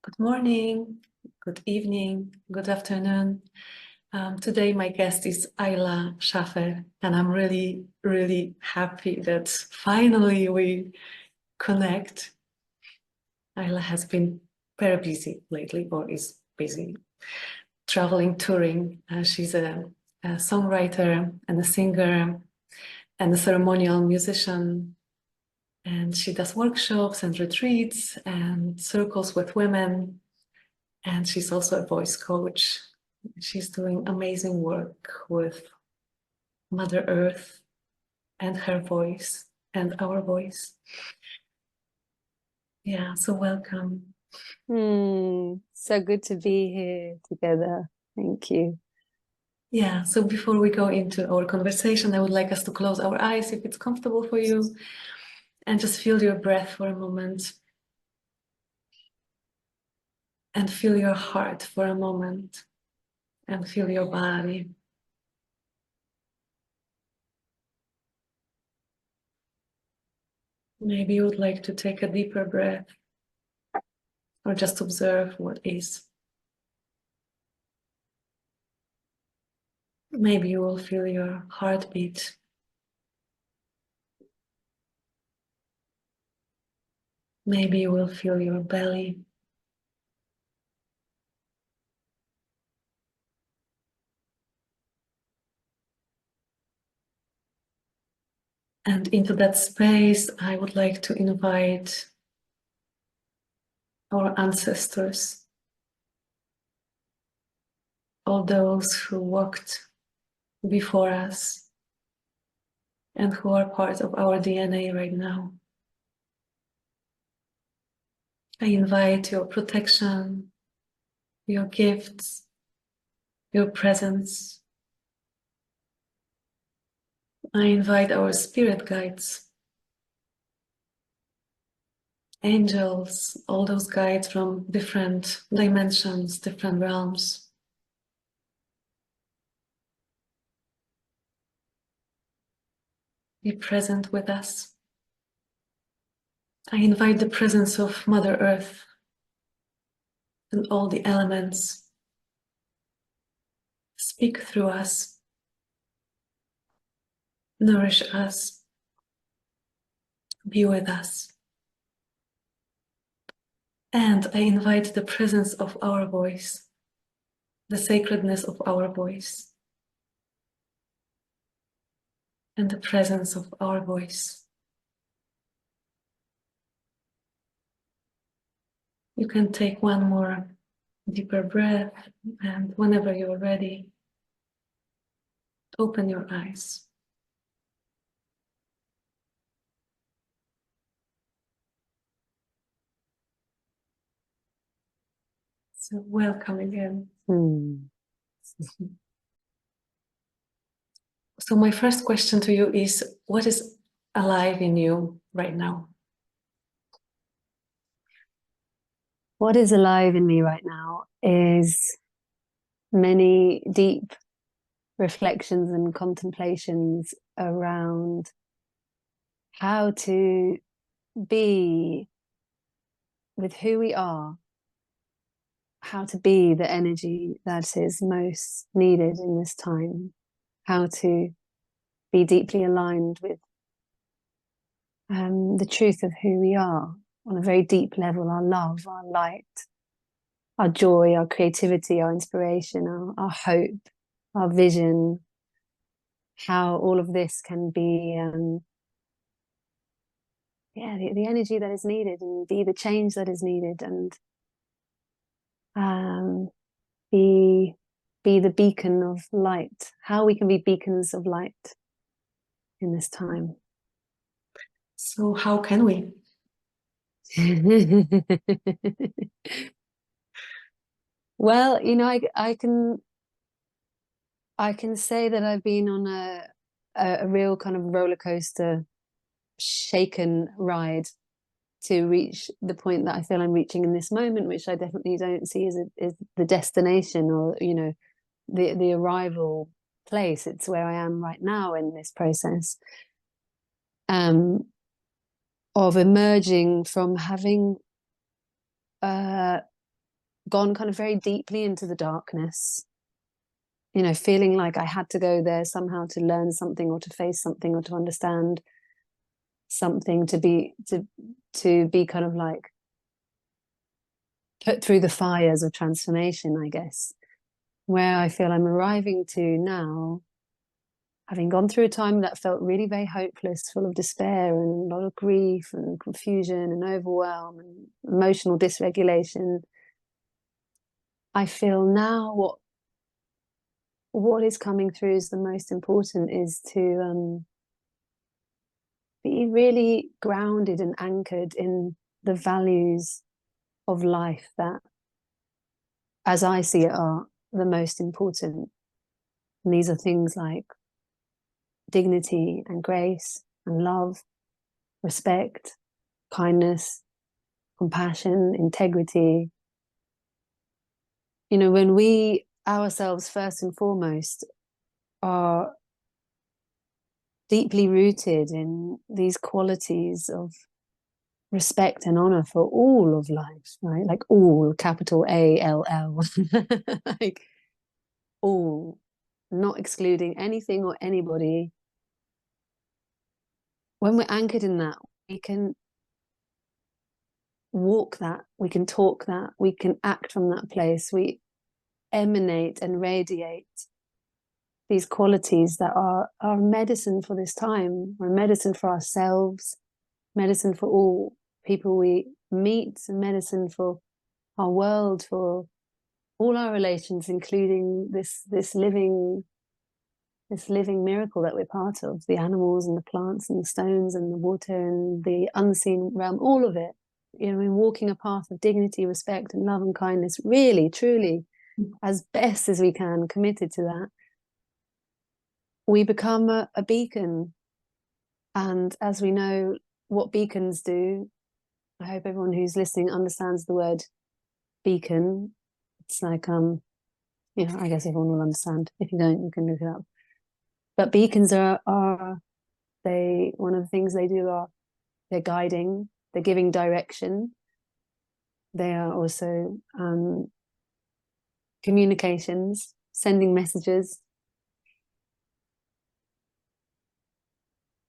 Good morning, good evening, good afternoon. Today my guest is Ayla Schafer, and I'm really, really happy that finally we connect. Ayla has been very busy lately, or is busy, traveling, touring. She's a songwriter and a singer and a ceremonial musician. And she does workshops and retreats and circles with women. And she's also a voice coach. She's doing amazing work with Mother Earth and her voice and our voice. Yeah, so welcome. So good to be here together. Thank you. Yeah, so before we go into our conversation, I would like us to close our eyes if it's comfortable for you and just feel your breath for a moment and feel your heart for a moment and feel your body. Maybe you would like to take a deeper breath or just observe what is. Maybe you will feel your heartbeat. Maybe you will feel your belly. And into that space, I would like to invite our ancestors, all those who walked before us and who are part of our DNA right now. I invite your protection, your gifts, your presence. I invite our spirit guides, angels, all those guides from different dimensions, different realms. Be present with us. I invite the presence of Mother Earth and all the elements. Speak through us, nourish us, be with us. And I invite the presence of our voice, the sacredness of our voice, and the presence of our voice. You can take one more deeper breath, and whenever you're ready, open your eyes. So welcome again. So my first question to you is, what is alive in you right now? What is alive in me right now is many deep reflections and contemplations around how to be with who we are, how to be the energy that is most needed in this time, how to be deeply aligned with the truth of who we are on a very deep level, our love, our light, our joy, our creativity, our inspiration, our hope, our vision, how all of this can be the energy that is needed and be the change that is needed, and be the beacon of light, how we can be beacons of light in this time. So how can we? Well, I can say that I've been on a real kind of roller coaster, shaken ride to reach the point that I feel I'm reaching in this moment, which I definitely don't see as the destination, or the arrival place. It's where I am right now in this process of emerging from having gone kind of very deeply into the darkness, you know, feeling like I had to go there somehow to learn something or to face something or to understand something, to be kind of like put through the fires of transformation, I guess. Where I feel I'm arriving to now, having gone through a time that felt really very hopeless, full of despair and a lot of grief and confusion and overwhelm and emotional dysregulation, I feel now what is coming through is the most important is to be really grounded and anchored in the values of life that, as I see it, are the most important. And these are things like dignity and grace and love, respect, kindness, compassion, integrity. You know, when we ourselves, first and foremost, are deeply rooted in these qualities of respect and honor for all of life, right? Like all, capital ALL, like all, not excluding anything or anybody. When we're anchored in that, we can walk that, we can talk that, we can act from that place. We emanate and radiate these qualities that are medicine for this time, or medicine for ourselves, medicine for all people we meet, and medicine for our world, for all our relations, including this living miracle that we're part of, the animals and the plants and the stones and the water and the unseen realm, all of it. You know, in walking a path of dignity, respect and love and kindness, really, truly, as best as we can, committed to that, we become a beacon. And as we know what beacons do, I hope everyone who's listening understands the word beacon. It's like, you know, I guess everyone will understand. If you don't, you can look it up. But beacons are they, one of the things they do are they're guiding, they're giving direction. They are also communications, sending messages,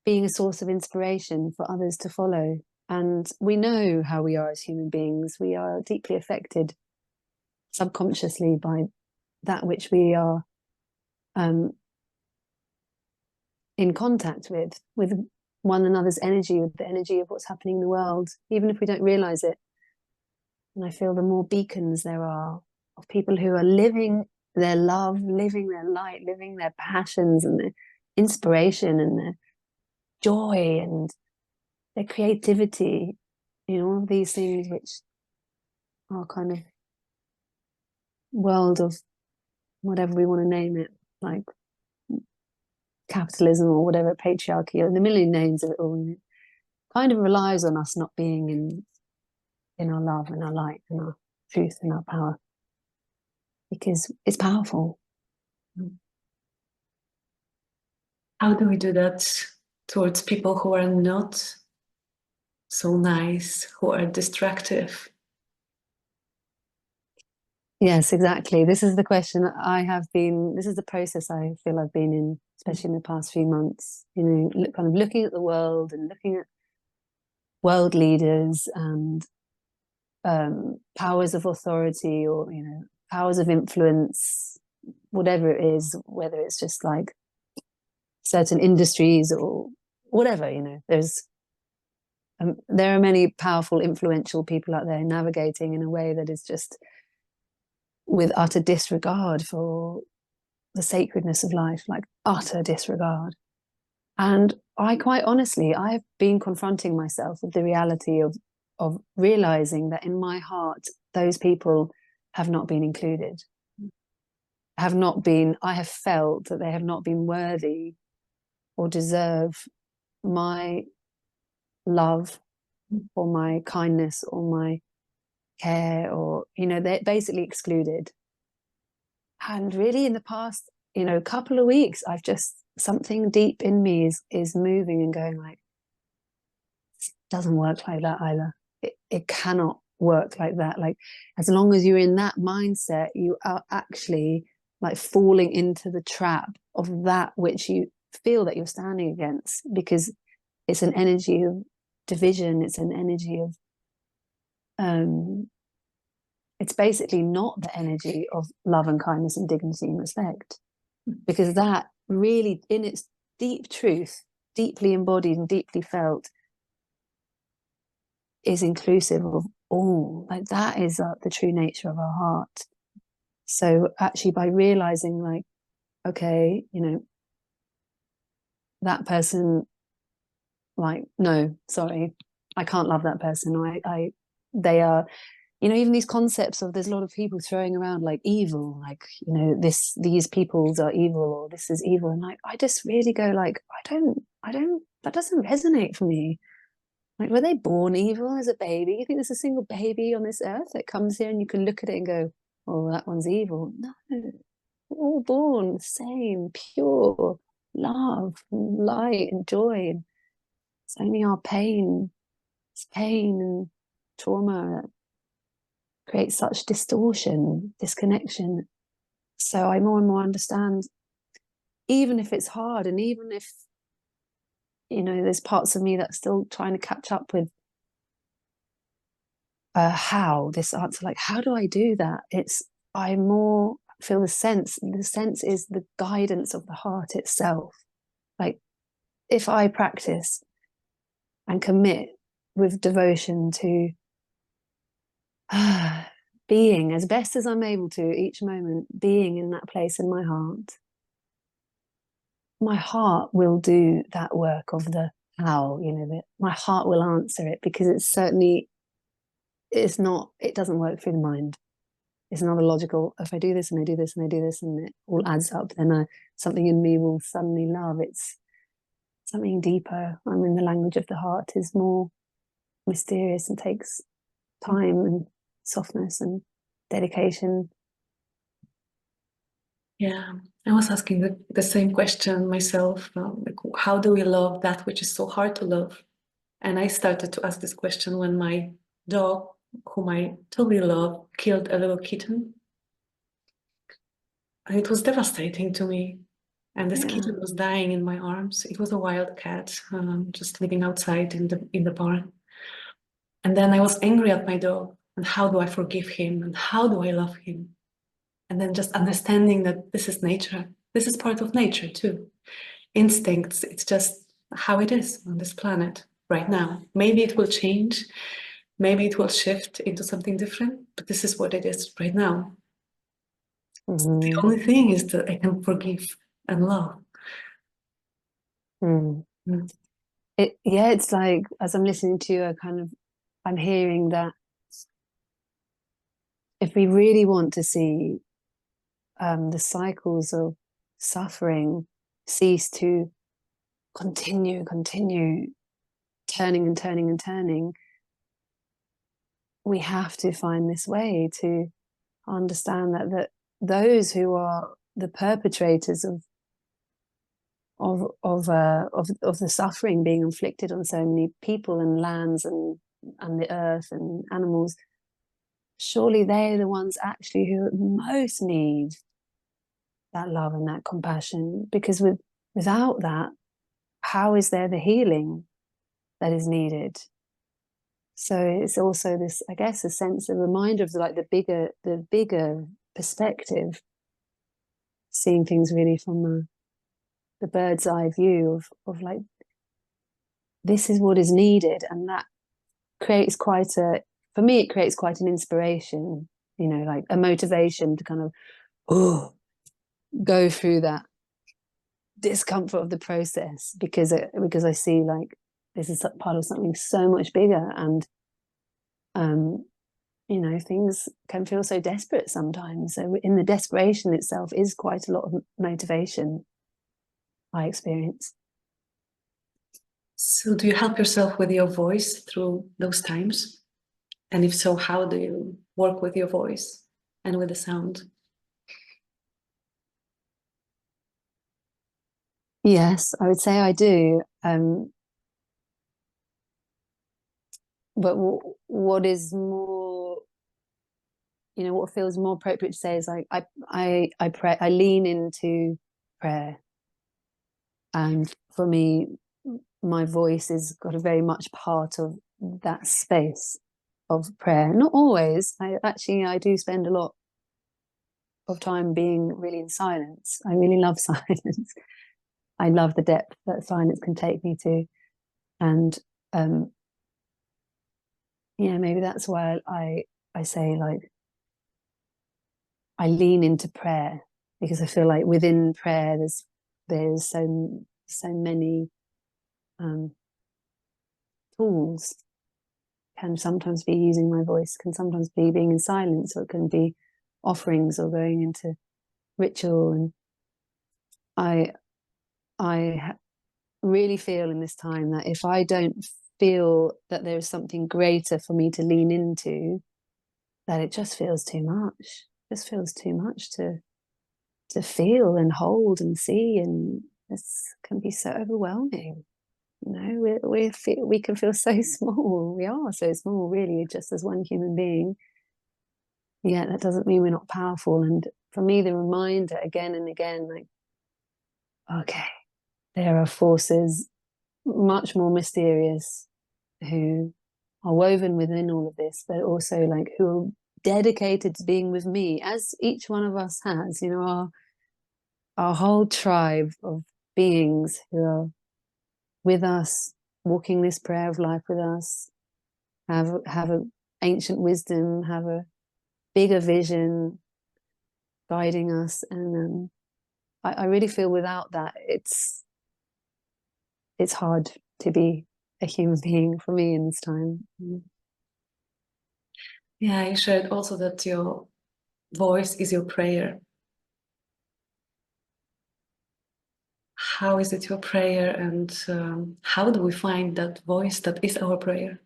being a source of inspiration for others to follow. And we know how we are as human beings. We are deeply affected subconsciously by that which we are in contact with one another's energy, with the energy of what's happening in the world, even if we don't realize it. And I feel the more beacons there are of people who are living their love, living their light, living their passions and their inspiration and their joy and their creativity, you know, all these things which are kind of world of whatever we want to name it, like capitalism or whatever, patriarchy, or the million names of it all. It kind of relies on us not being in our love and our light and our truth and our power, because it's powerful. How do we do that towards people who are not so nice, who are destructive? Yes, exactly. This is the question this is the process I feel I've been in, especially in the past few months, you know, kind of looking at the world and looking at world leaders and powers of authority, or, you know, powers of influence, whatever it is, whether it's just like certain industries or whatever, you know, there are many powerful, influential people out there navigating in a way that is just with utter disregard for the sacredness of life, like utter disregard. And I quite honestly, I've been confronting myself with the reality of realizing that in my heart, those people have not been included, I have felt that they have not been worthy or deserve my love or my kindness or my care, or, you know, they're basically excluded. And really in the past, you know, couple of weeks, I've just, something deep in me is moving and going like, it doesn't work like that, Ayla. It cannot work like that. Like, as long as you're in that mindset, you are actually like falling into the trap of that which you feel that you're standing against, because it's an energy of division. It's an energy of it's basically not the energy of love and kindness and dignity and respect, because that really, in its deep truth, deeply embodied and deeply felt, is inclusive of all. Like, that is the true nature of our heart. So actually, by realizing, like, okay, you know, that person, like, no, sorry, I can't love that person. They are, you know, even these concepts of, there's a lot of people throwing around like evil, like, you know, these peoples are evil, or this is evil. And like, I just really go like, I don't, that doesn't resonate for me. Like, were they born evil as a baby? You think there's a single baby on this earth that comes here and you can look at it and go, oh, that one's evil? No, we're all born the same, pure love, and light, and joy. And it's only our pain, it's pain and trauma that creates such distortion, disconnection. So I more and more understand, even if it's hard, and even if, you know, there's parts of me that's still trying to catch up with how this answer, like, how do I do that? It's, I more feel the sense is the guidance of the heart itself. Like, if I practice and commit with devotion to being as best as I'm able to each moment, being in that place in my heart will do that work of the how, you know, that my heart will answer it, because it's certainly, it's not, it doesn't work through the mind. It's not a logical, if I do this and I do this and I do this and it all adds up, then something in me will suddenly love. It's something deeper. I mean, the language of the heart is more mysterious and takes time and softness and dedication. Yeah, I was asking the same question myself. Like, how do we love that which is so hard to love? And I started to ask this question when my dog, whom I totally love, killed a little kitten. And it was devastating to me. And this kitten was dying in my arms. It was a wild cat, just living outside in the barn. And then I was angry at my dog. And how do I forgive him? And how do I love him? And then just understanding that this is nature. This is part of nature too. Instincts, it's just how it is on this planet right now. Maybe it will change. Maybe it will shift into something different, but this is what it is right now. The only thing is that I can forgive and love. Mm. It's like, as I'm listening to you, I'm hearing that if we really want to see the cycles of suffering cease to continue, turning and turning and turning, we have to find this way to understand that those who are the perpetrators of the suffering being inflicted on so many people and lands and the earth and animals, surely they're the ones actually who most need that love and that compassion, because without that, how is there the healing that is needed? So it's also this, I guess, a sense, a reminder of like the bigger perspective, seeing things really from the bird's eye view of like, this is what is needed. And that creates for me, it creates quite an inspiration, you know, like a motivation to kind of go through that discomfort of the process, because I see like this is part of something so much bigger. And you know, things can feel so desperate sometimes, so in the desperation itself is quite a lot of motivation, I experience. So do you help yourself with your voice through those times? And if so, how do you work with your voice and with the sound? Yes, I would say I do. but what is more, you know, what feels more appropriate to say is like I pray, I lean into prayer. And for me, my voice is got a very much part of that space of prayer. Not always. I do spend a lot of time being really in silence. I really love silence. I love the depth that silence can take me to. And yeah, maybe that's why I say, like, I lean into prayer, because I feel like within prayer there's so many tools. Can sometimes be using my voice, can sometimes be being in silence, or it can be offerings or going into ritual. And I really feel in this time that if I don't feel that there's something greater for me to lean into, that it just feels too much. It just feels too much to feel and hold and see, and this can be so overwhelming. You know, we can feel so small. We are so small, really, just as one human being. Yeah, that doesn't mean we're not powerful. And for me, the reminder again and again, like, okay, there are forces much more mysterious who are woven within all of this, but also like who are dedicated to being with me, as each one of us has. You know, our whole tribe of beings who are with us, walking this prayer of life with us, have a ancient wisdom, have a bigger vision guiding us. And I really feel without that, it's hard to be a human being for me in this time. Yeah, you shared also that your voice is your prayer. How is it your prayer, and how do we find that voice that is our prayer?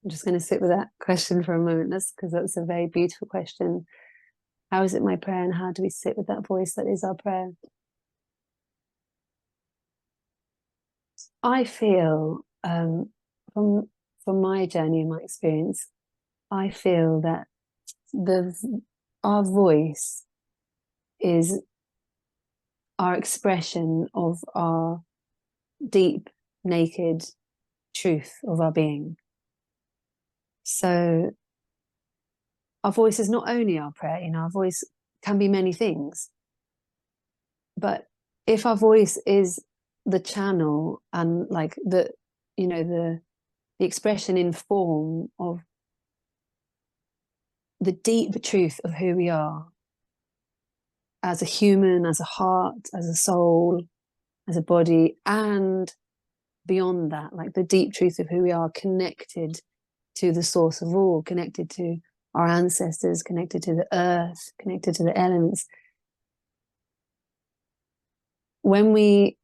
I'm just going to sit with that question for a moment, because that's a very beautiful question. How is it my prayer, and how do we sit with that voice that is our prayer? I feel from my journey and my experience, I feel that our voice is our expression of our deep, naked truth of our being. So our voice is not only our prayer. You know, our voice can be many things, but if our voice is the channel and like the, you know, the expression in form of the deep truth of who we are as a human, as a heart, as a soul, as a body, and beyond that, like the deep truth of who we are, connected to the source of all, connected to our ancestors, connected to the earth, connected to the elements. When we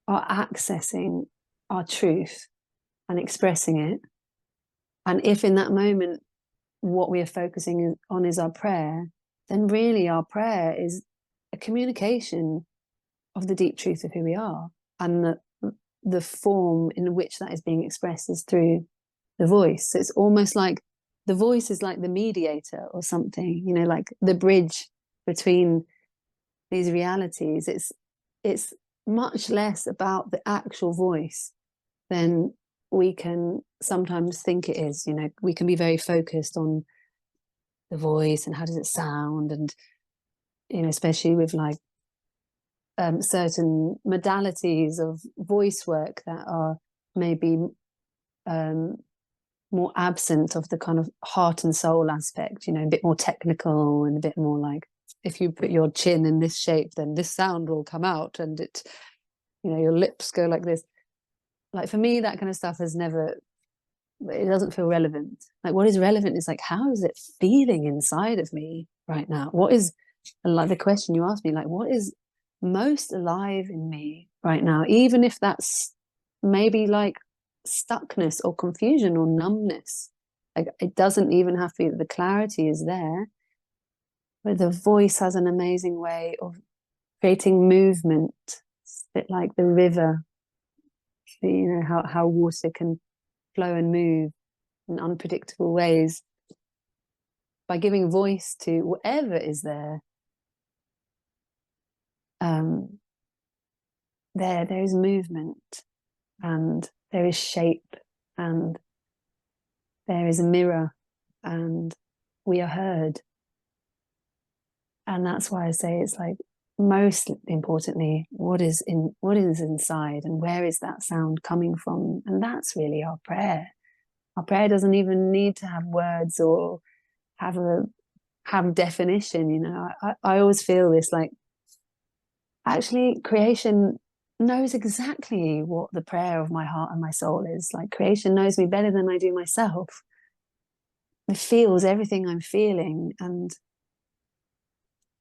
are accessing our truth and expressing it, and if in that moment what we are focusing on is our prayer, then really our prayer is a communication of the deep truth of who we are, and the form in which that is being expressed is through the voice. So it's almost like the voice is like the mediator or something, you know, like the bridge between these realities. It's much less about the actual voice than we can sometimes think it is. You know, we can be very focused on the voice and how does it sound, and, you know, especially with like certain modalities of voice work that are maybe more absent of the kind of heart and soul aspect, you know, a bit more technical and a bit more like, if you put your chin in this shape, then this sound will come out, and it, you know, your lips go like this. Like for me, that kind of stuff has never, it doesn't feel relevant. Like what is relevant is like, how is it feeling inside of me right now? What is, like the question you asked me, like what is most alive in me right now, even if that's maybe like stuckness or confusion or numbness. Like it doesn't even have to be that the clarity is there, but the voice has an amazing way of creating movement bit like the river, you know, how water can flow and move in unpredictable ways. By giving voice to whatever is there, there is movement, and there is shape, and there is a mirror, and we are heard. And that's why I say it's like, most importantly, what is inside, and where is that sound coming from? And that's really our prayer. Our prayer doesn't even need to have words or have definition. You know, I always feel this, like, actually creation knows exactly what the prayer of my heart and my soul is. Like, creation knows me better than I do myself. It feels everything I'm feeling. And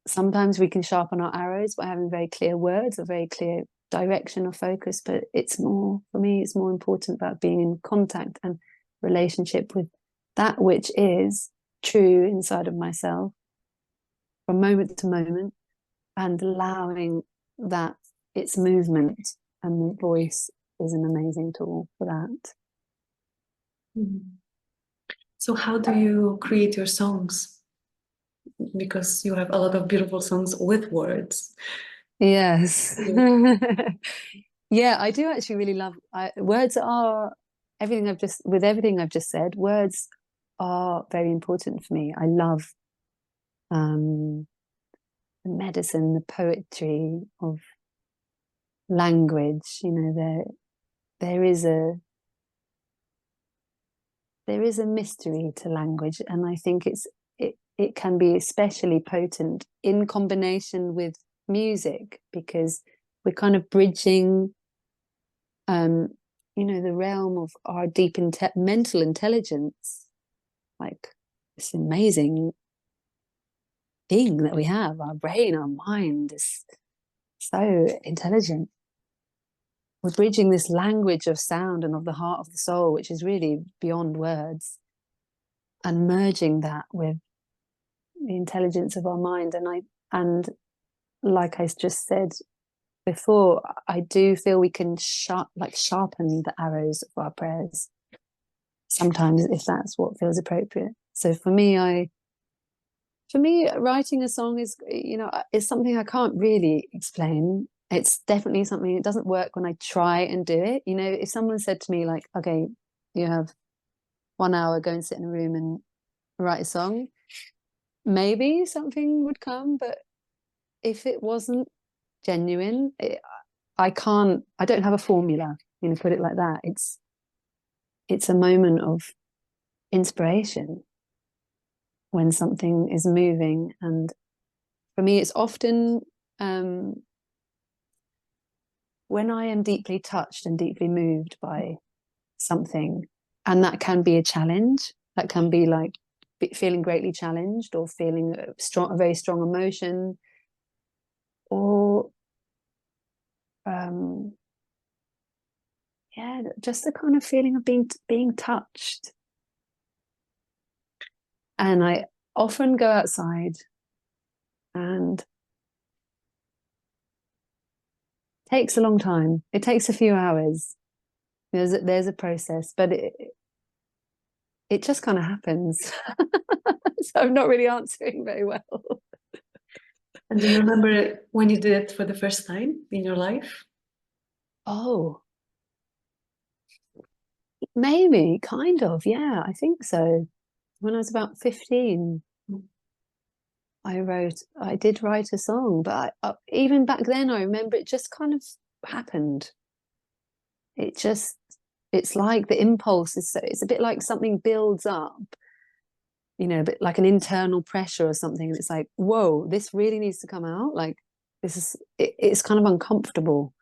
sometimes we can sharpen our arrows by having very clear words or very clear direction or focus, but it's more, for me, it's more important about being in contact and relationship with that which is true inside of myself from moment to moment, and allowing that its movement. And the voice is an amazing tool for that. Mm-hmm. So how do you create your songs? Because you have a lot of beautiful songs with words. Yes. Yeah, I do actually really love words. Are everything I've just said, words are very important for me. I love the medicine, the poetry of language. You know, there is a mystery to language, and I think it can be especially potent in combination with music, because we're kind of bridging you know, the realm of our deep mental intelligence, like this amazing thing that we have. Our brain, our mind is so intelligent. We're bridging this language of sound and of the heart of the soul, which is really beyond words, and merging that with the intelligence of our mind. And like I just said before, I do feel we can sharpen the arrows of our prayers sometimes, if that's what feels appropriate. So for me, writing a song is, you know, is something I can't really explain. It's definitely something, it doesn't work when I try and do it. You know, if someone said to me, like, okay, you have 1 hour, go and sit in a room and write a song, maybe something would come. But if it wasn't genuine, I don't have a formula, you know, put it like that. It's a moment of inspiration when something is moving. And for me, it's often when I am deeply touched and deeply moved by something, and that can be a challenge, that can be like feeling greatly challenged, or feeling a very strong emotion, or yeah, just the kind of feeling of being touched. And I often go outside, and it takes a long time. It takes a few hours. There's a process, but it just kind of happens. So I'm not really answering very well. And do you remember when you did it for the first time in your life? Oh, maybe, kind of, yeah, I think so. When I was about 15, I did write a song, but even back then, I remember it just kind of happened. It's like the impulse it's a bit like something builds up, you know, a bit like an internal pressure or something. And it's like, whoa, this really needs to come out. Like, it's kind of uncomfortable.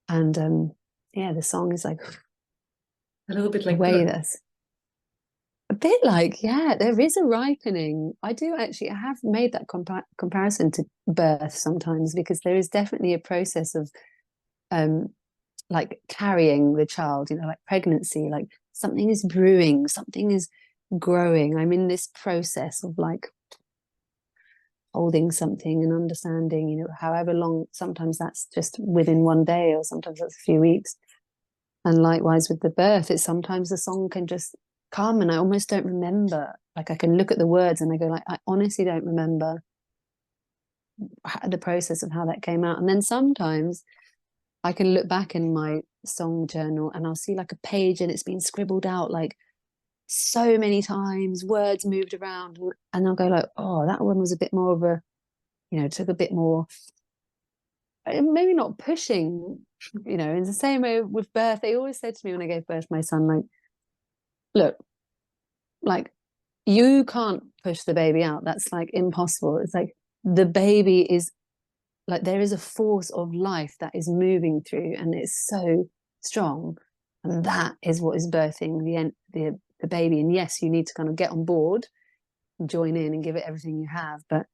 And yeah, the song is like A little bit a like way birth. that's a bit like, yeah, there is a ripening. I have made that comparison to birth sometimes, because there is definitely a process of um like carrying the child, you know, like pregnancy, like something is brewing, something is growing. I'm in this process of like holding something and understanding, you know, however long, sometimes that's just within one day, or sometimes that's a few weeks. And likewise with the birth, it's sometimes the song can just come and I almost don't remember. Like I can look at the words and I go like, I honestly don't remember the process of how that came out. And then sometimes I can look back in my song journal and I'll see like a page and it's been scribbled out like so many times, words moved around, and I'll go like, oh, that one was a bit more of a, you know, took a bit more, maybe not pushing, you know. In the same way with birth, they always said to me when I gave birth to my son, like, look, like you can't push the baby out. That's like impossible. It's like the baby is like, there is a force of life that is moving through and it's so strong, and that is what is birthing the baby. And yes, you need to kind of get on board, join in and give it everything you have, but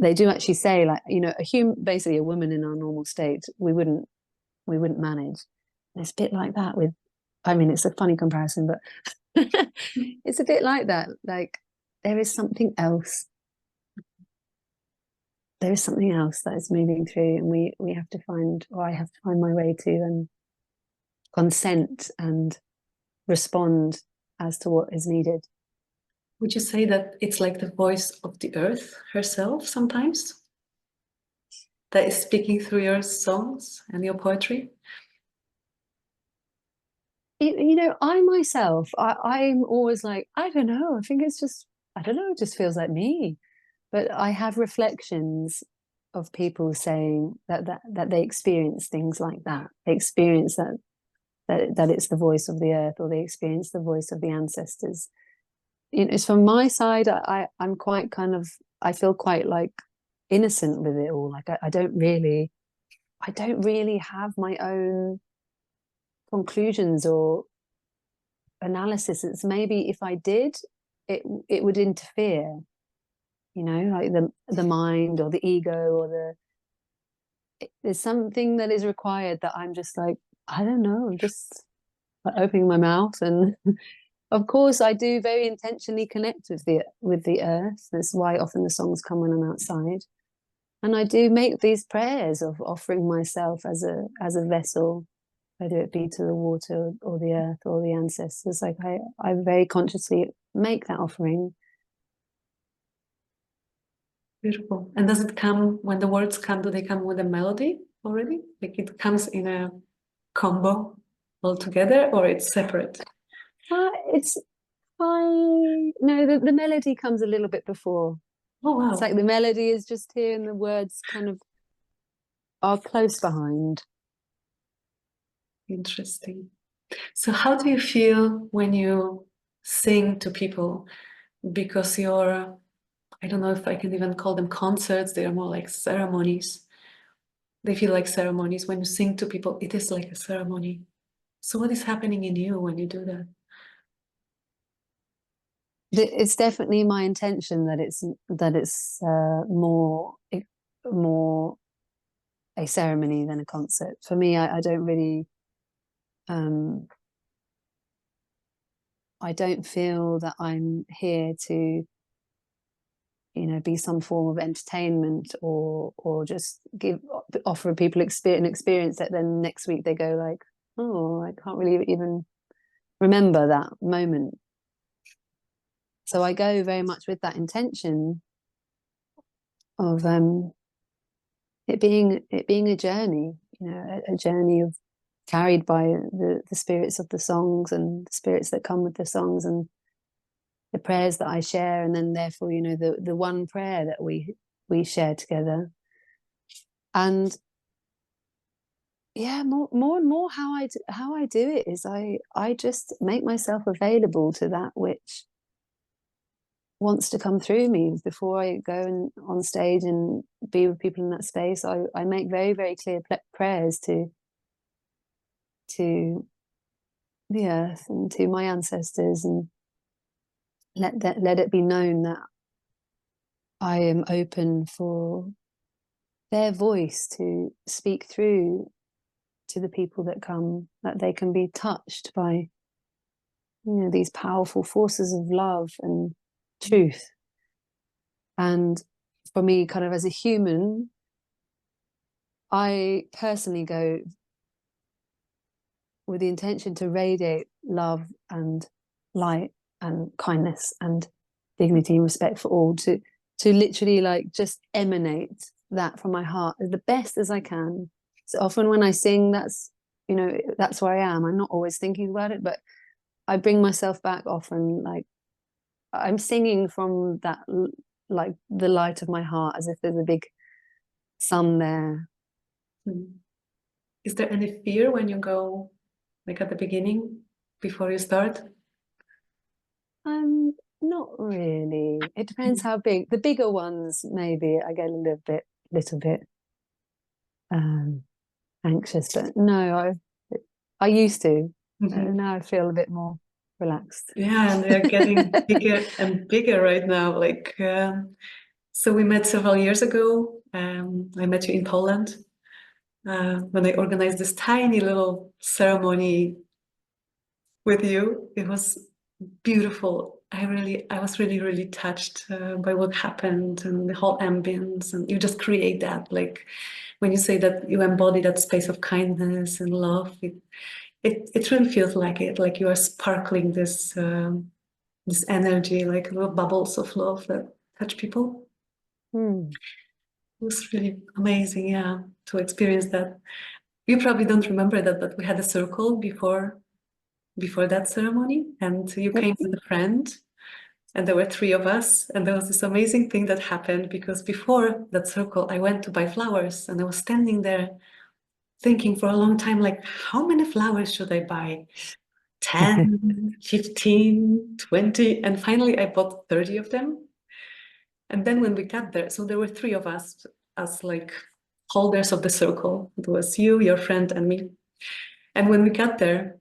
they do actually say, like, you know, basically a woman in our normal state, we wouldn't manage. And it's a bit like that with, I mean, it's a funny comparison, but it's a bit like that. Like there is something else, that is moving through, and we have to find, or I have to find my way to consent and respond as to what is needed. Would you say that it's like the voice of the earth herself sometimes that is speaking through your songs and your poetry? You know, I myself, I'm always like, I don't know, I think it's just, I don't know, it just feels like me. But I have reflections of people saying that they experience things like that. They experience that it's the voice of the earth, or they experience the voice of the ancestors. You know, it's from my side, I'm quite kind of, I feel quite like innocent with it all. Like I don't really have my own conclusions or analysis. It's maybe if I did, it would interfere, you know, like the mind or the ego or there's something that is required that I'm just like, I don't know, I'm just opening my mouth. And of course I do very intentionally connect with the earth. That's why often the songs come when I'm outside, and I do make these prayers of offering myself as a vessel, whether it be to the water or the earth or the ancestors. Like I very consciously make that offering. Beautiful. And does it come, when the words come, do they come with a melody already? Like it comes in a combo all together, or it's separate? It's I no, the melody comes a little bit before. Oh, wow. It's like the melody is just here and the words kind of are close behind. Interesting. So how do you feel when you sing to people? Because I don't know if I can even call them concerts, they are more like ceremonies. They feel like ceremonies. When you sing to people, it is like a ceremony. So what is happening in you when you do that? It's definitely my intention that it's more a ceremony than a concert. For me, I don't really I don't feel that I'm here to, you know, be some form of entertainment or just offer people an experience that then next week they go like, oh, I can't really even remember that moment. So I go very much with that intention of it being a journey, you know, a journey of carried by the spirits of the songs and the spirits that come with the songs and the prayers that I share, and then therefore, you know, the one prayer that we share together. And yeah, more and more how I do it is I just make myself available to that which wants to come through me before I go on stage and be with people in that space. I make very, very clear prayers to the earth and to my ancestors, and let it be known that I am open for their voice to speak through to the people that come, that they can be touched by, you know, these powerful forces of love and truth. And for me, kind of as a human, I personally go with the intention to radiate love and light and kindness and dignity and respect for all, to literally like just emanate that from my heart as the best as I can. So often when I sing, that's, you know, that's where I am. I'm not always thinking about it, but I bring myself back often, like I'm singing from that, like the light of my heart, as if there's a big sun there. Is there any fear when you go, like at the beginning, before you start? Not really. It depends how big. The bigger ones, maybe I get a little bit anxious, but no, I used to. Now I feel a bit more relaxed. Yeah, and they're getting bigger and bigger right now. Like, so we met several years ago. I met you in Poland when I organized this tiny little ceremony with you. It was beautiful. I was really, really touched by what happened and the whole ambience. And you just create that, like when you say that you embody that space of kindness and love, it really feels like it, like you are sparkling this this energy, like little bubbles of love that touch people. It was really amazing, yeah, to experience that. You probably don't remember that, but we had a circle before that ceremony, and you came with a friend, and there were three of us, and there was this amazing thing that happened, because before that circle, I went to buy flowers, and I was standing there thinking for a long time, like, how many flowers should I buy? 10, 15, 20, and finally I bought 30 of them. And then when we got there, so there were three of us as like holders of the circle. It was you, your friend, and me. And when we got there,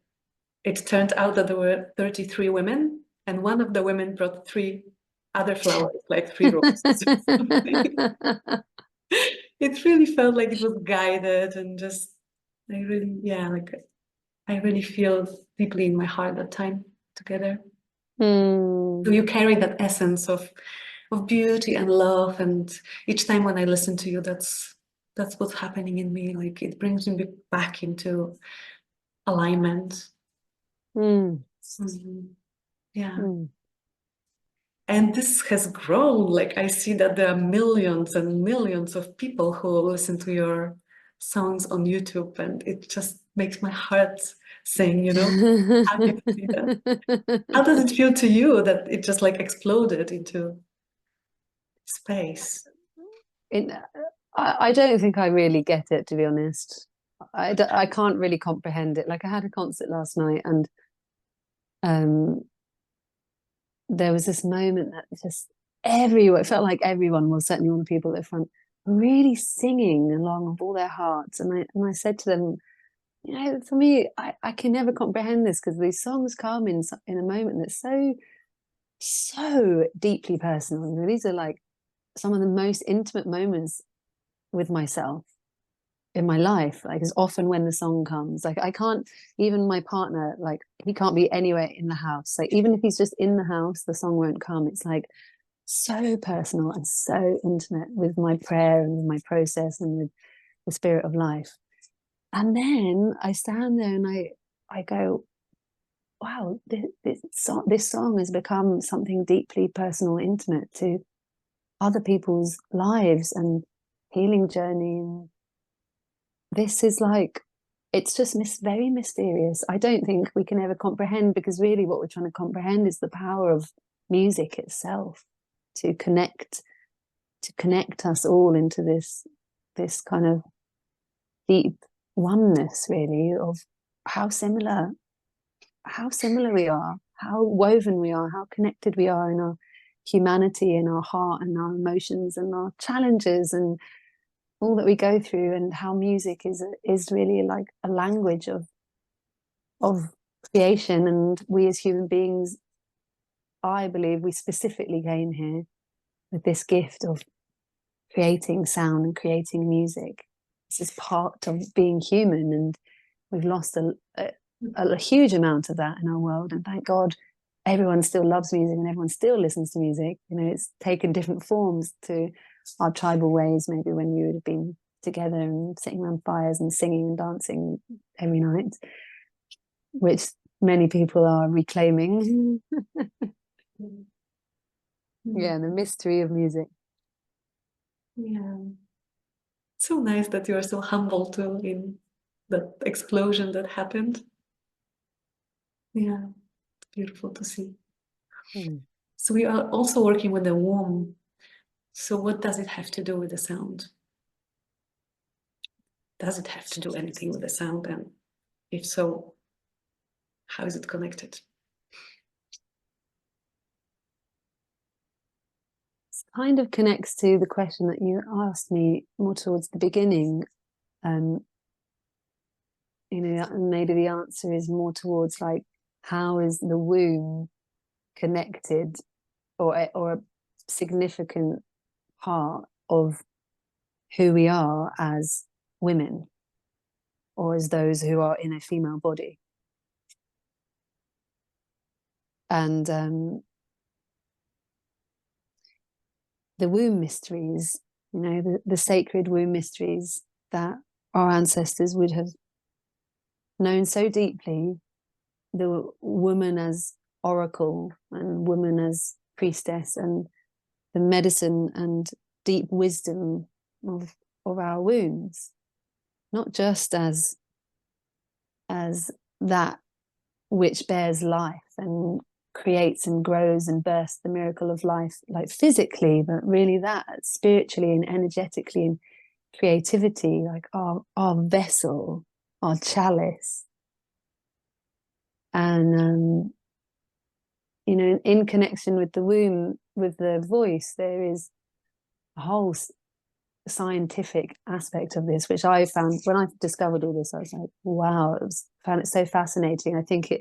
it turned out that there were 33 women, and one of the women brought three other flowers, like three roses. It really felt like it was guided, and just, I really, yeah, like I really feel deeply in my heart that time together. So you carry that essence of beauty and love, and each time when I listen to you, that's what's happening in me. Like it brings me back into alignment. Yeah. And this has grown. Like I see that there are millions and millions of people who listen to your songs on YouTube, and it just makes my heart sing, you know? Happy to see that. How does it feel to you that it just like exploded into space? I don't think I really get it, to be honest. I can't really comprehend it. Like I had a concert last night, and there was this moment that just everyone, it felt like everyone was, certainly all the people at the front, really singing along with all their hearts. And I said to them, you know, for me, I can never comprehend this, because these songs come in a moment that's so deeply personal. You know, these are like some of the most intimate moments with myself in my life. Like it's often when the song comes, like I can't, even my partner, like he can't be anywhere in the house, like even if he's just in the house, the song won't come. It's like so personal and so intimate with my prayer and with my process and with the spirit of life. And then I stand there and I go, wow, this song has become something deeply personal, intimate to other people's lives and healing journey. And this is like, it's just very mysterious. I don't think we can ever comprehend, because really what we're trying to comprehend is the power of music itself to connect us all into this kind of deep oneness, really, of how similar we are, how woven we are, how connected we are in our humanity, in our heart and our emotions and our challenges and all that we go through, and how music is really like a language of creation. And we as human beings, I believe, we specifically came here with this gift of creating sound and creating music. This is part of being human, and we've lost a huge amount of that in our world. And thank God everyone still loves music and everyone still listens to music. You know, it's taken different forms to our tribal ways, maybe when we would have been together and sitting around fires and singing and dancing every night, which many people are reclaiming. Yeah, the mystery of music. Yeah. So nice that you're so humble too in that explosion that happened. Yeah, beautiful to see. So we are also working with the womb. So what does it have to do with the sound? Does it have to do anything with the sound? And if so, how is it connected? It kind of connects to the question that you asked me more towards the beginning. You know, maybe the answer is more towards like, how is the womb connected, or a significant part of who we are as women, or as those who are in a female body. And the womb mysteries, you know, the sacred womb mysteries that our ancestors would have known so deeply, the woman as oracle and woman as priestess, and the medicine and deep wisdom of our wombs, not just as that which bears life and creates and grows and bursts the miracle of life, like physically, but really that spiritually and energetically and creativity, like our vessel, our chalice. And you know, in connection with the womb, with the voice, there is a whole scientific aspect of this, which I found when I discovered all this, I was like, wow, found it so fascinating. I think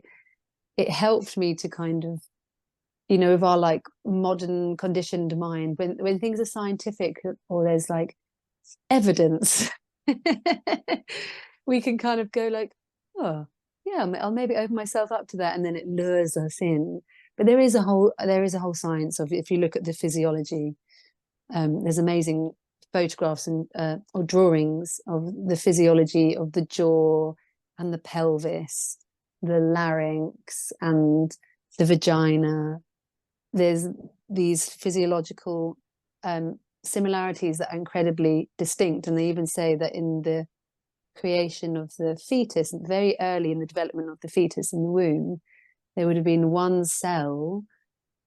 it helped me to kind of, you know, with our like modern conditioned mind, when things are scientific or there's like evidence, we can kind of go like, oh yeah, I'll maybe open myself up to that, and then it lures us in. But there is a whole science of, if you look at the physiology, there's amazing photographs and or drawings of the physiology of the jaw and the pelvis, the larynx and the vagina. There's these physiological similarities that are incredibly distinct, and they even say that in the creation of the fetus, very early in the development of the fetus in the womb, there would have been one cell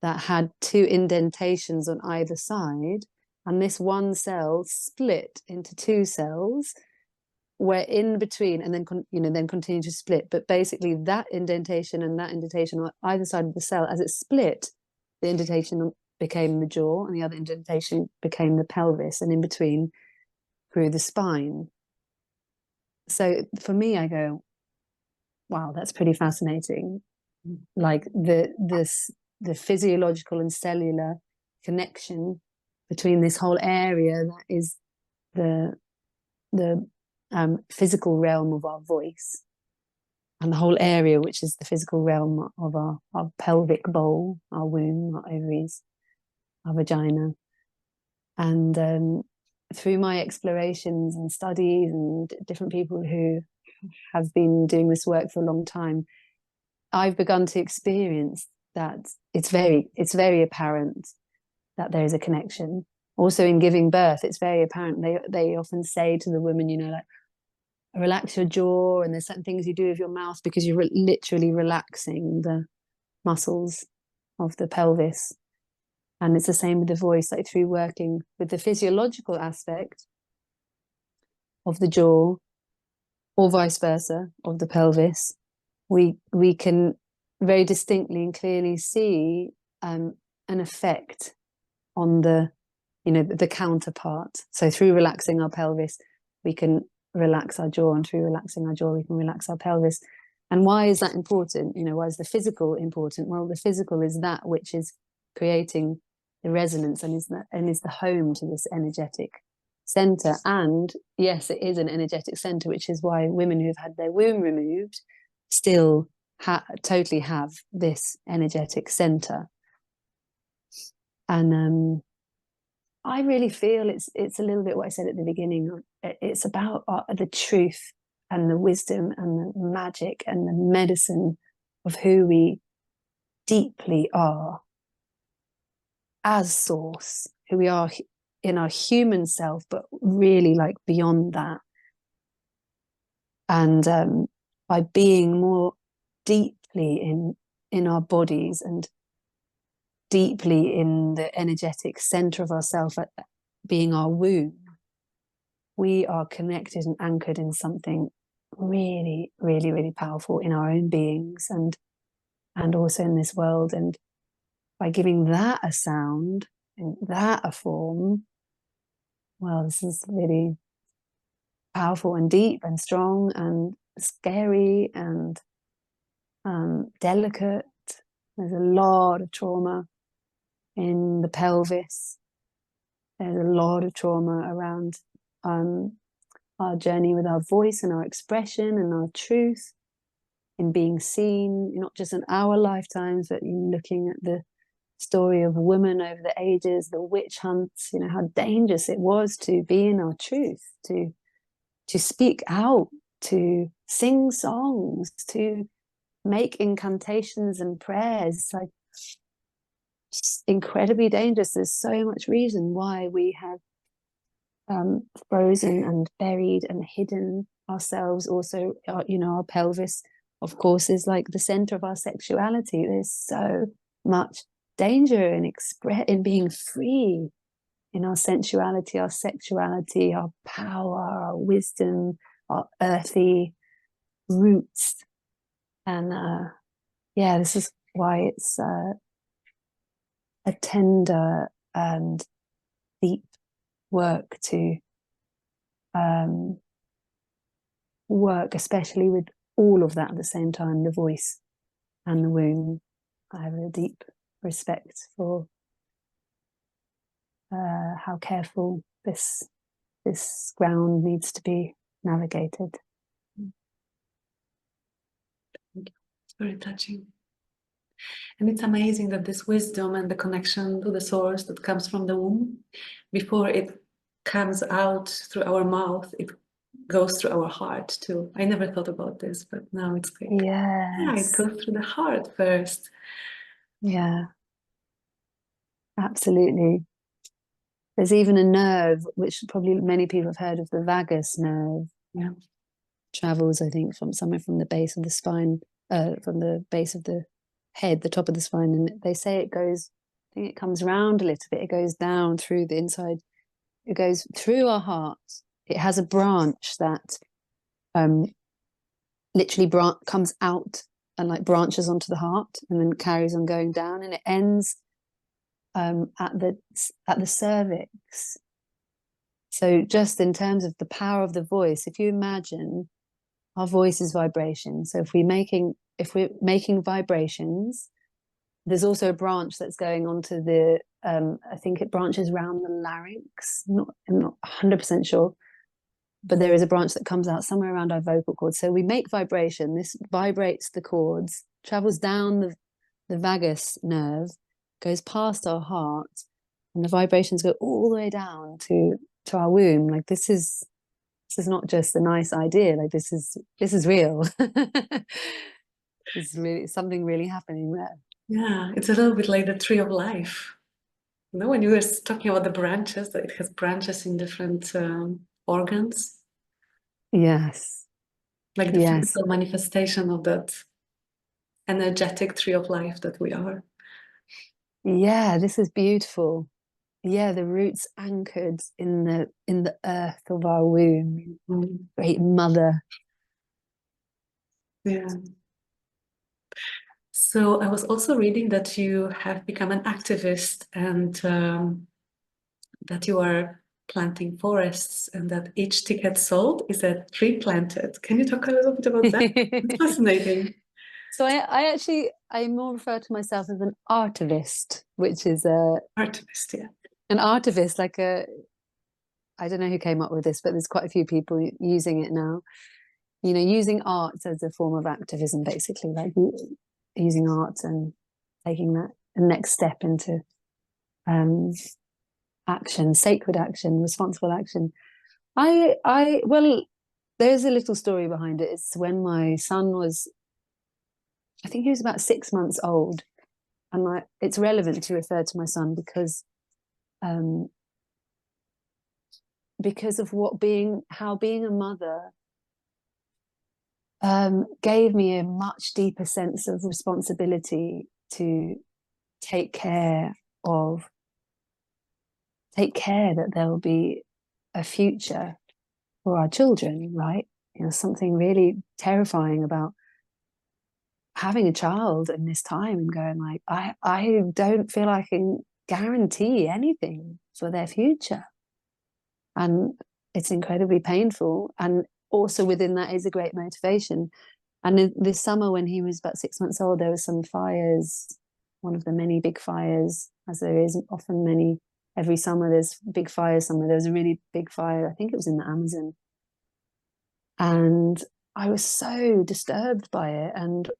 that had two indentations on either side, and this one cell split into two cells where in between, and then then continue to split, but basically that indentation and that indentation on either side of the cell, as it split, the indentation became the jaw and the other indentation became the pelvis, and in between grew the spine. So for me, I go, wow, that's pretty fascinating. Like the physiological and cellular connection between this whole area that is the physical realm of our voice, and the whole area which is the physical realm of our pelvic bowl, our womb, our ovaries, our vagina. And through my explorations and studies and different people who have been doing this work for a long time, I've begun to experience that it's very apparent that there is a connection. Also in giving birth, it's very apparent. They often say to the women, you know, like, relax your jaw, and there's certain things you do with your mouth because you're literally relaxing the muscles of the pelvis. And it's the same with the voice, like through working with the physiological aspect of the jaw, or vice versa, of the pelvis, we can very distinctly and clearly see an effect on the, you know, the counterpart. So through relaxing our pelvis, we can relax our jaw, and through relaxing our jaw, we can relax our pelvis. And why is that important? You know, why is the physical important? Well, the physical is that which is creating the resonance and is the home to this energetic center. And yes, it is an energetic center, which is why women who've had their womb removed still totally have this energetic center. And I really feel it's a little bit what I said at the beginning. It's about the truth and the wisdom and the magic and the medicine of who we deeply are as source, who we are in our human self, but really like beyond that. And by being more deeply in our bodies and deeply in the energetic center of ourself, being our womb, we are connected and anchored in something really, really, really powerful in our own beings and also in this world. And by giving that a sound and that a form, well, this is really powerful and deep and strong and scary and delicate. There's a lot of trauma in the pelvis. There's a lot of trauma around our journey with our voice and our expression and our truth in being seen, not just in our lifetimes, but in looking at the story of women over the ages, the witch hunts, how dangerous it was to be in our truth, to speak out, to sing songs, to make incantations and prayers. Like, incredibly dangerous. There's so much reason why we have frozen and buried and hidden ourselves. Also, our pelvis, of course, is like the center of our sexuality. There's so much danger in being free in our sensuality, our sexuality, our power, our wisdom, our earthy roots. And this is why it's a tender and deep work to work, especially with all of that at the same time, the voice and the womb. I have a deep respect for how careful this ground needs to be navigated. It's very touching. And it's amazing that this wisdom and the connection to the source that comes from the womb, before it comes out through our mouth, it goes through our heart too. I never thought about this, but now it's like, yeah, it goes through the heart first. Yeah, absolutely. There's even a nerve, which probably many people have heard of, the vagus nerve. Yeah. Travels, I think, from somewhere from the base of the spine, from the base of the head, the top of the spine, and they say it goes, I think it comes round a little bit, it goes down through the inside, it goes through our heart. It has a branch that literally comes out and like branches onto the heart and then carries on going down, and it ends at the cervix. So just in terms of the power of the voice, if you imagine our voice is vibration, so if we're making vibrations, there's also a branch that's going onto the I think it branches around the larynx. I'm not 100% sure, but there is a branch that comes out somewhere around our vocal cords. So we make vibration, this vibrates the cords, travels down the vagus nerve, goes past our heart, and the vibrations go all the way down to our womb. Like, this is not just a nice idea, like this is real. It's really something really happening there. Yeah, it's a little bit like the tree of life. When you were talking about the branches, that it has branches in different organs. Yes. Like the physical manifestation of that energetic tree of life that we are. Yeah, this is beautiful. Yeah, the roots anchored in the earth of our womb. Great mother. Yeah. So I was also reading that you have become an activist and that you are planting forests and that each ticket sold is a tree planted. Can you talk a little bit about that? It's fascinating. So I more refer to myself as an artivist, which is artivist, yeah. An artivist, like I don't know who came up with this, but there's quite a few people using it now. Using art as a form of activism, basically, like using art and taking that next step into action, sacred action, responsible action. Well, there's a little story behind it. It's when my son was, I think he was about 6 months old, and it's relevant to refer to my son um, because of how being a mother gave me a much deeper sense of responsibility to take care that there will be a future for our children, right? Something really terrifying about having a child in this time and going like, I don't feel I can guarantee anything for their future. And it's incredibly painful. And also within that is a great motivation. And this summer, when he was about 6 months old, there were some fires, one of the many big fires, as there is often many, every summer there's big fires somewhere. There was a really big fire, I think it was in the Amazon. And I was so disturbed by it. And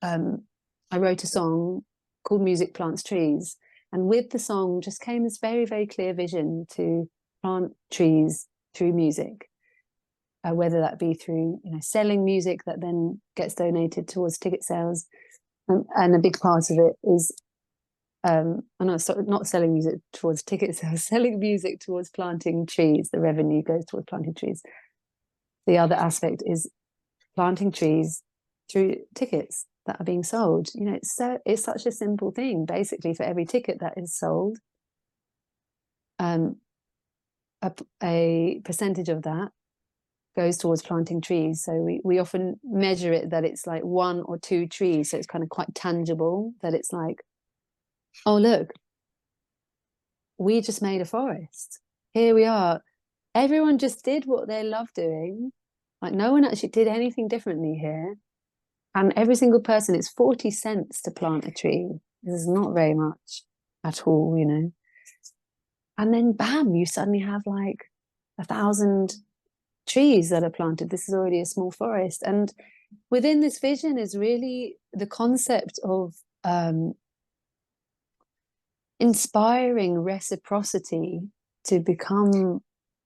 I wrote a song called Music Plants Trees. And with the song just came this very, very clear vision to plant trees through music. Whether that be through selling music that then gets donated towards ticket sales, and a big part of it is not selling music towards ticket sales, selling music towards planting trees. The revenue goes towards planting trees. The other aspect is planting trees through tickets that are being sold. It's such a simple thing. Basically, for every ticket that is sold, a percentage of that goes towards planting trees. So we often measure it that it's like 1 or 2 trees. So it's kind of quite tangible, that it's like, oh, look, we just made a forest. Here we are. Everyone just did what they love doing. Like no one actually did anything differently here. And every single person, it's 40 cents to plant a tree. This is not very much at all, And then bam, you suddenly have like 1,000 trees that are planted. This is already a small forest. And within this vision is really the concept of inspiring reciprocity to become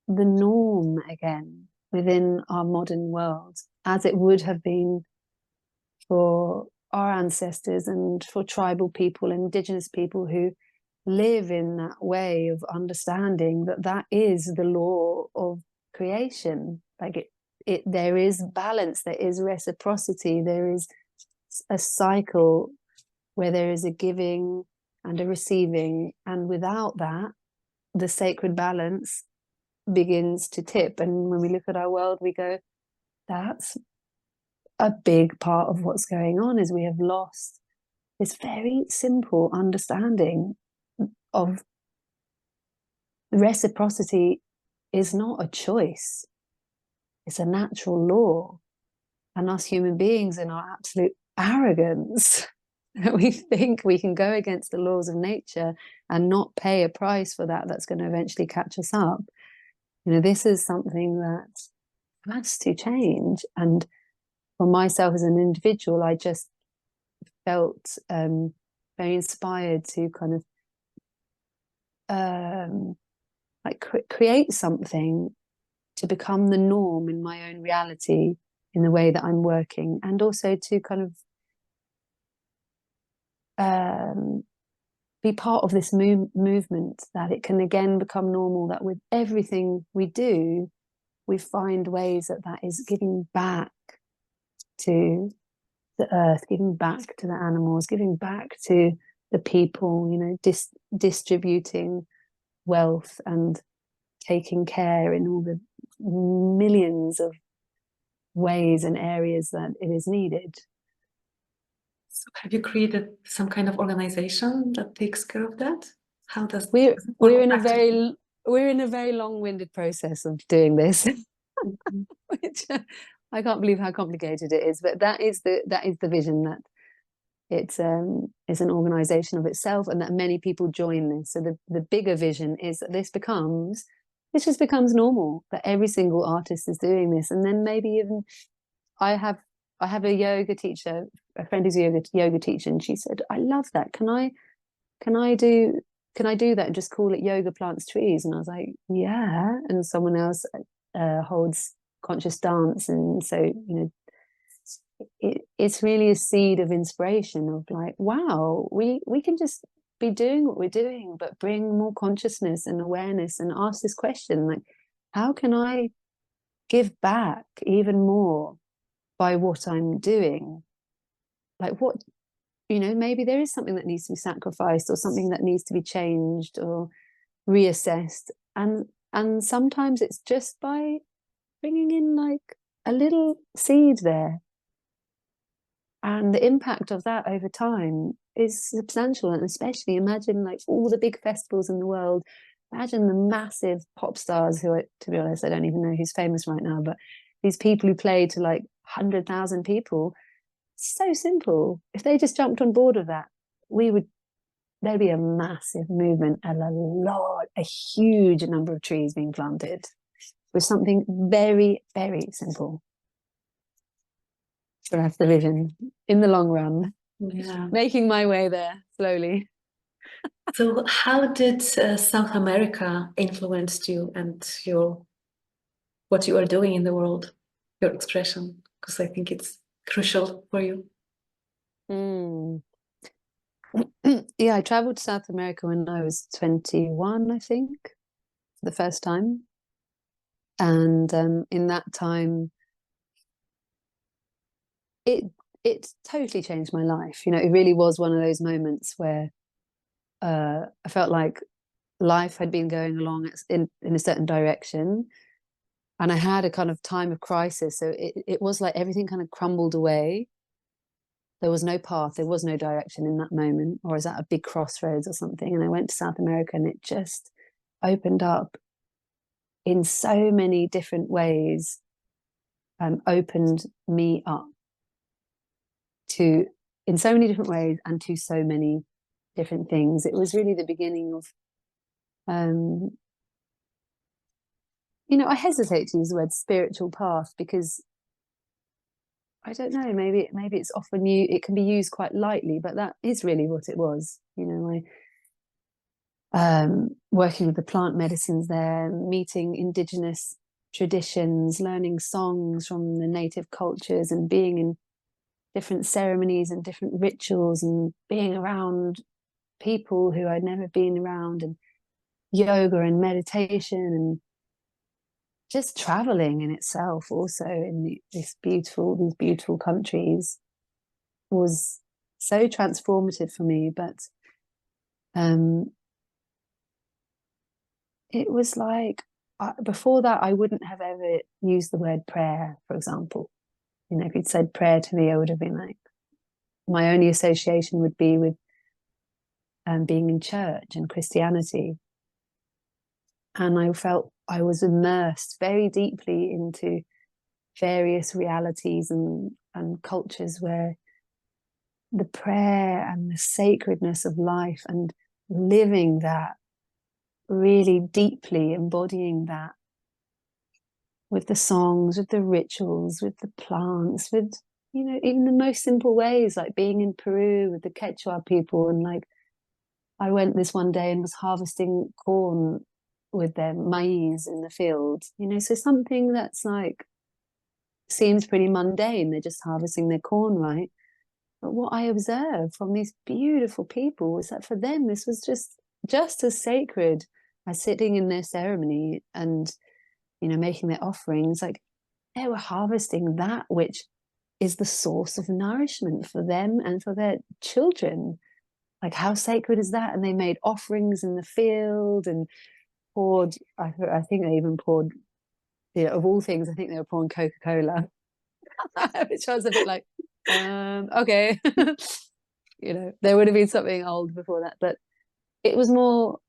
the norm again within our modern world, as it would have been for our ancestors and for tribal people, indigenous people who live in that way of understanding that is the law of creation. Like there is balance, there is reciprocity, there is a cycle where there is a giving and a receiving, and without that the sacred balance begins to tip. And when we look at our world, we go, that's a big part of what's going on, is we have lost this very simple understanding of reciprocity is not a choice, it's a natural law. And us human beings, in our absolute arrogance, we think we can go against the laws of nature and not pay a price for that's going to eventually catch us up. This is something that has to change. And for myself as an individual, I just felt very inspired to kind of create something to become the norm in my own reality, in the way that I'm working, and also to kind of be part of this movement, that it can again become normal, that with everything we do, we find ways that is giving back to the earth, giving back to the animals, giving back to the people, distributing wealth and taking care in all the millions of ways and areas that it is needed. So have you created some kind of organization that takes care of that? How does we're in a very long-winded process of doing this, which I can't believe how complicated it is, but that is the vision, that it's an organization of itself, and that many people join this. So the bigger vision is that this just becomes normal, that every single artist is doing this. And then maybe even I have a yoga teacher, a friend who's a yoga teacher, and she said, I love that. Can I do can I do that and just call it yoga plants trees? And I was like, yeah. And someone else holds conscious dance, and so it's really a seed of inspiration of like, wow, we can just be doing what we're doing, but bring more consciousness and awareness and ask this question, like, how can I give back even more by what I'm doing? Like, what, maybe there is something that needs to be sacrificed, or something that needs to be changed or reassessed. And sometimes it's just by bringing in like a little seed there, and the impact of that over time is substantial. And especially imagine like all the big festivals in the world, imagine the massive pop stars who are, to be honest, I don't even know who's famous right now, but these people who play to like 100,000 people. So simple. If they just jumped on board of that, there'd be a massive movement and a huge number of trees being planted with something very, very simple. So that's the vision in the long run. Yeah. Making my way there slowly. So how did South America influenced you and what you are doing in the world, your expression? Because I think it's crucial for you. Mm. Yeah, I traveled to South America when I was 21, I think, for the first time. And in that time, it totally changed my life. It really was one of those moments where I felt like life had been going along in a certain direction, and I had a kind of time of crisis. So it was like everything kind of crumbled away. There was no path, there was no direction in that moment, or I was at a big crossroads or something. And I went to South America, and it just opened up in so many different ways, opened me up to in so many different ways and to so many different things. It was really the beginning of I hesitate to use the word spiritual path, because I don't know, maybe it's often it can be used quite lightly, but that is really what it was. Working with the plant medicines there, meeting indigenous traditions, learning songs from the native cultures, and being in different ceremonies and different rituals, and being around people who I'd never been around, and yoga and meditation, and just traveling in itself also in these beautiful countries was so transformative for me. But it was like, before that I wouldn't have ever used the word prayer, for example. If you'd said prayer to me, I would have been like, my only association would be with being in church and Christianity. And I felt I was immersed very deeply into various realities and cultures where the prayer and the sacredness of life, and living that really deeply, embodying that with the songs, with the rituals, with the plants, with even the most simple ways, like being in Peru with the Quechua people. And like, I went this one day and was harvesting corn with them, maize in the field, so something that's like seems pretty mundane. They're just harvesting their corn, right? But what I observed from these beautiful people was that for them, this was just as sacred as sitting in their ceremony and, making their offerings. Like, they were harvesting that which is the source of nourishment for them and for their children. Like, how sacred is that? And they made offerings in the field and poured, I think they even poured, of all things, I think they were pouring Coca-Cola, which I was a bit like, okay. There would have been something old before that, but it was more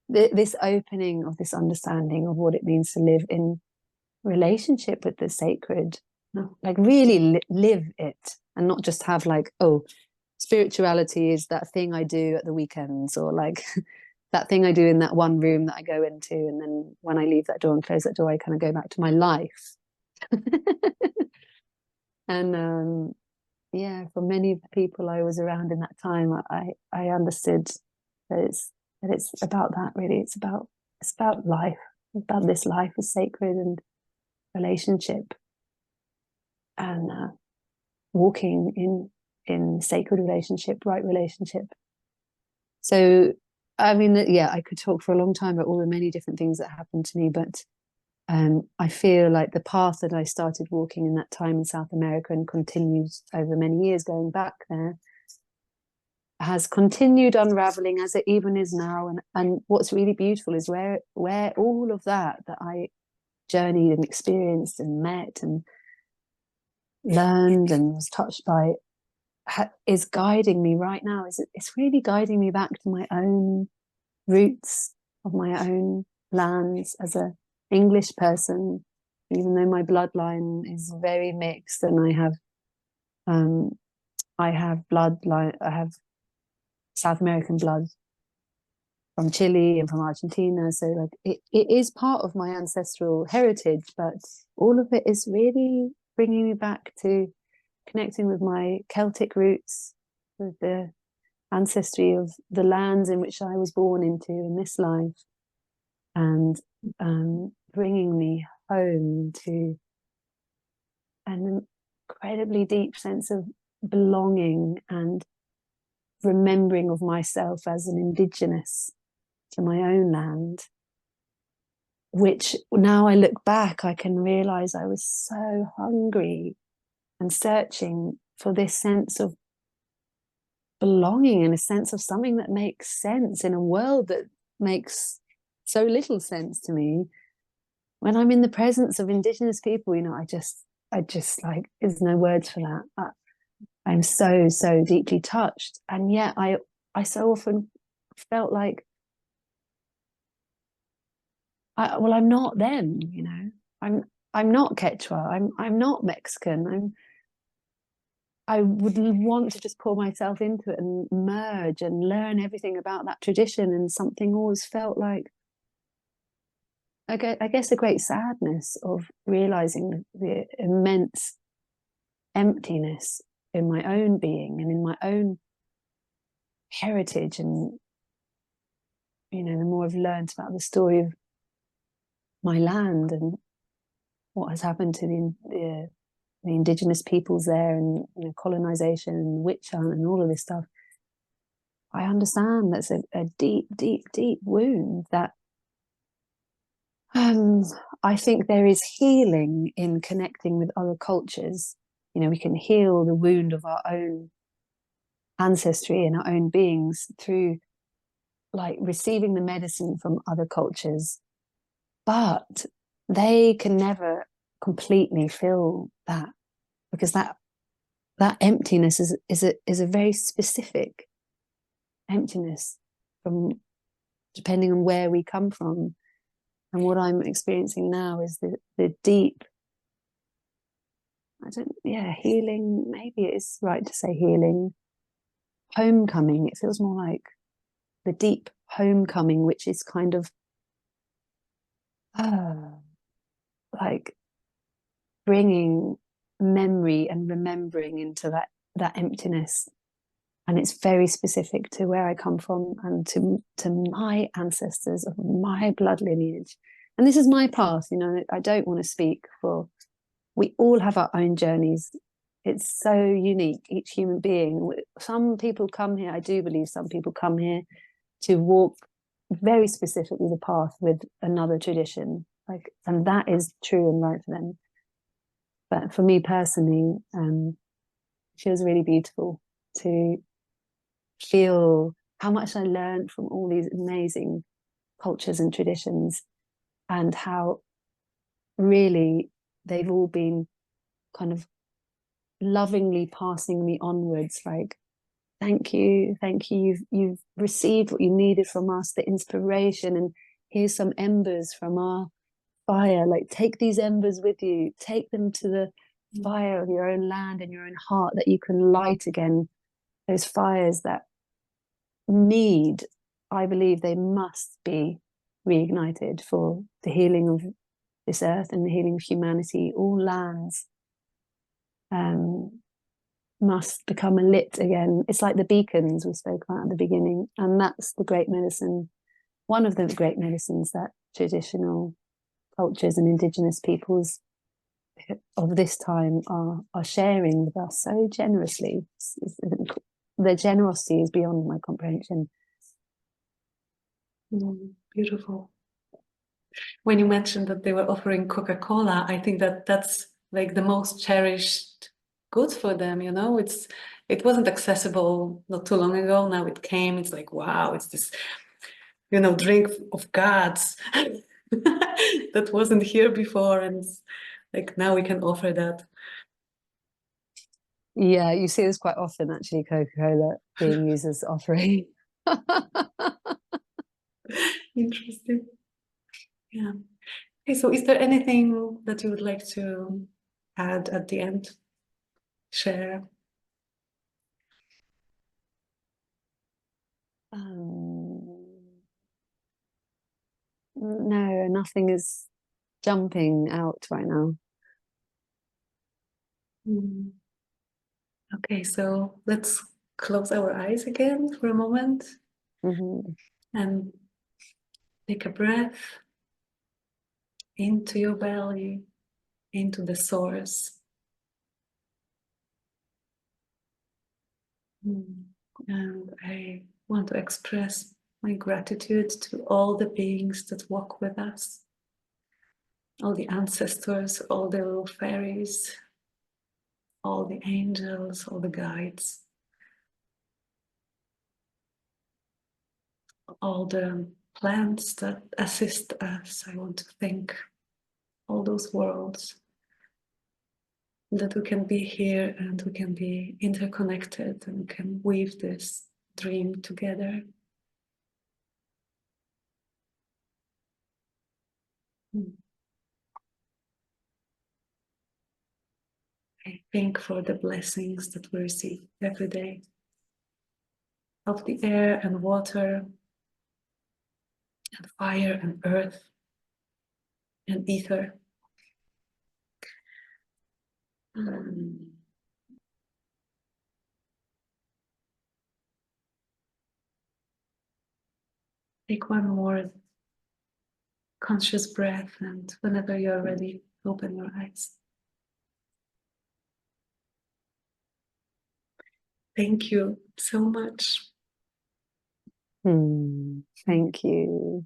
this opening of this understanding of what it means to live in relationship with the sacred, like really live it, and not just have like, oh, spirituality is that thing I do at the weekends, or like that thing I do in that one room that I go into, and then when I leave that door and close that door, I kind of go back to my life. And yeah, for many people I was around in that time, I understood that it's about that, really. It's about life, about this life is sacred, and relationship, and walking in sacred relationship, right relationship. So I mean, yeah, I could talk for a long time about all the many different things that happened to me, but I feel like the path that I started walking in that time in South America and continued over many years going back there has continued unraveling as it even is now. And what's really beautiful is where all of that I journeyed and experienced and met and learned and was touched by is guiding me right now. It's really guiding me back to my own roots of my own lands as a English person, even though my bloodline is very mixed, and I have South American blood from Chile and from Argentina, so like it is part of my ancestral heritage, but all of it is really bringing me back to connecting with my Celtic roots, with the ancestry of the lands in which I was born into in this life, and bringing me home to an incredibly deep sense of belonging and remembering of myself as an indigenous to my own land, which now I look back, I can realize I was so hungry and searching for this sense of belonging and a sense of something that makes sense in a world that makes so little sense to me. When I'm in the presence of indigenous people, I just like, there's no words for that. I'm so deeply touched, and yet I so often felt like I'm not them. I'm not Quechua. I'm not Mexican. I would want to just pour myself into it and merge and learn everything about that tradition, and something always felt like, I guess, a great sadness of realizing the immense emptiness in my own being and in my own heritage. And the more I've learned about the story of my land and what has happened to the indigenous peoples there, and colonization and witch hunt and all of this stuff, I understand that's a deep wound that I think there is healing in connecting with other cultures. We can heal the wound of our own ancestry and our own beings through like receiving the medicine from other cultures, but they can never completely fill that, because that emptiness is a very specific emptiness, from depending on where we come from. And what I'm experiencing now is the deep, healing, maybe it is right to say healing, homecoming. It feels more like the deep homecoming, which is kind of like bringing memory and remembering into that emptiness. And it's very specific to where I come from and to my ancestors of my blood lineage. And this is my path. I don't want to speak for, we all have our own journeys. It's so unique, each human being. Some people come here, I do believe some people come here to walk very specifically the path with another tradition, and that is true and right for them. But for me personally, it feels really beautiful to feel how much I learned from all these amazing cultures and traditions, and how really they've all been kind of lovingly passing me onwards, like, thank you, you've received what you needed from us, the inspiration, and here's some embers from our fire, like, take these embers with you, take them to the fire of your own land and your own heart, that you can light again those fires that I believe they must be reignited for the healing of this earth and the healing of humanity, all lands. must become lit again. It's like the beacons we spoke about at the beginning, and that's the great medicine. One of the great medicines that traditional cultures and indigenous peoples of this time are sharing with us so generously. Their generosity is beyond my comprehension. Beautiful. When you mentioned that they were offering Coca-Cola, I think that that's like the most cherished good for them, you know. It wasn't accessible not too long ago. Now it came. It's like, wow, it's this, you know, drink of gods that wasn't here before, and like now we can offer that. Yeah, you see this quite often, actually, Coca-Cola being used as offering. Interesting. Yeah. Okay, so is there anything that you would like to add at the end? Share? No, nothing is jumping out right now. Okay, so let's close our eyes again for a moment and take a breath into your belly, into the source. And I want to express my gratitude to all the beings that walk with us, all the ancestors, all the little fairies, all the angels, all the guides, all the plants that assist us. I want to thank all those worlds that we can be here and we can be interconnected and we can weave this dream together. I thank for the blessings that we receive every day of the air and water and fire and earth and ether. Take one more conscious breath, and whenever you're ready, open your eyes. Thank you so much. Thank you.